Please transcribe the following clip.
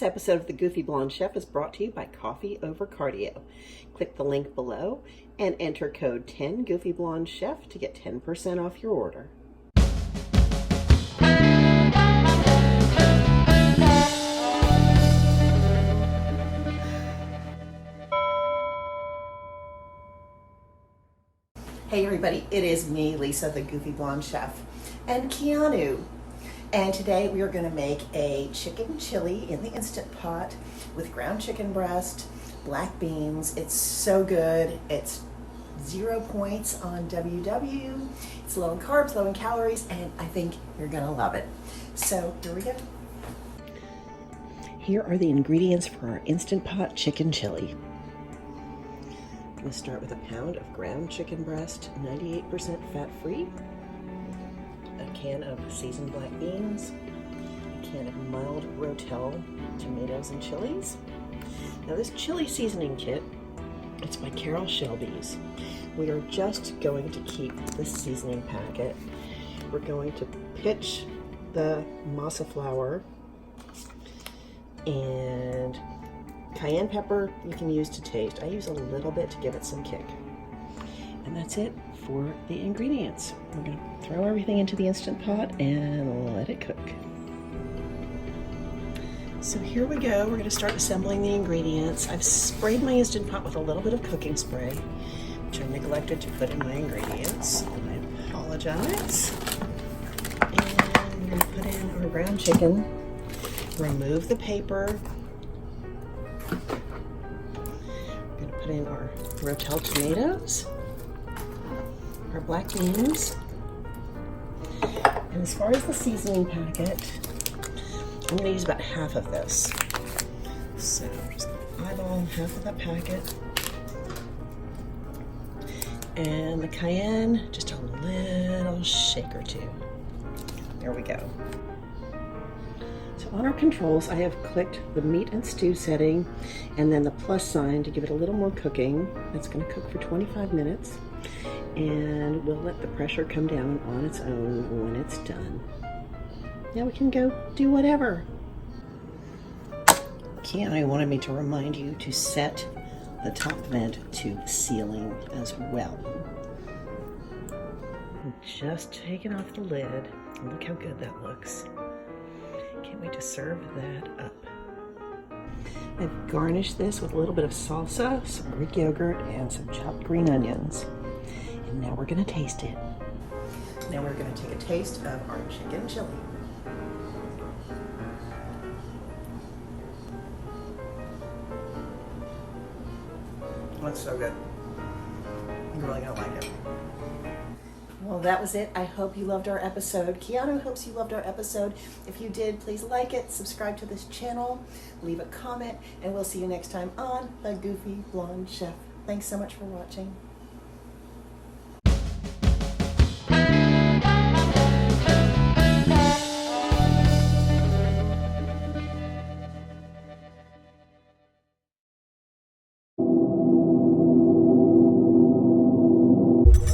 episode of The Goofy Blonde Chef is brought to you by Coffee Over Cardio. Click the link below and enter code 10 Goofy Blonde Chef to get 10% off your order. Hey everybody, it is me, Lisa, the Goofy Blonde Chef, and Keanu. And today we are going to make a chicken chili in the Instant Pot with ground chicken breast, black beans. It's so good. It's 0 points on WW. It's low in carbs, low in calories, and I think you're going to love it. So here we go. Here are the ingredients for our Instant Pot chicken chili. I'm going to start with a pound of ground chicken breast, 98% fat-free, a can of seasoned black beans, a can of mild Rotel tomatoes and chilies. Now this chili seasoning kit, it's by Carol Shelby's. We are just going to keep this seasoning packet. We're going to pitch the masa flour and cayenne pepper you can use to taste. I use a little bit to give it some kick. And that's it for the ingredients. We're going to throw everything into the Instant Pot and let it cook. So here we go. We're going to start assembling the ingredients. I've sprayed my Instant Pot with a little bit of cooking spray, which I neglected to put in my ingredients. I apologize. And we're going to put in our ground chicken, remove the paper. We're going to put in our Rotel tomatoes, our black beans, and as far as the seasoning packet, I'm going to use about half of this. So I'm just going to eyeball half of that packet. And the cayenne, just a little shake or two. There we go. So on our controls, I have clicked the meat and stew setting and then the plus sign to give it a little more cooking. It's going to cook for 25 minutes and we'll let the pressure come down on its own when it's done. Now we can go do whatever. Keanu wanted me to remind you to set the top vent to ceiling as well. I'm just taking off the lid. Look how good that looks. Can't wait to serve that up. I've garnished this with a little bit of salsa, some Greek yogurt, and some chopped green onions. And now we're going to taste it. Now we're going to take a taste of our chicken chili. That's so good. I'm really going to like it. Well, that was it. I hope you loved our episode. Keanu hopes you loved our episode. If you did, please like it, subscribe to this channel, leave a comment, and we'll see you next time on The Goofy Blonde Chef. Thanks so much for watching.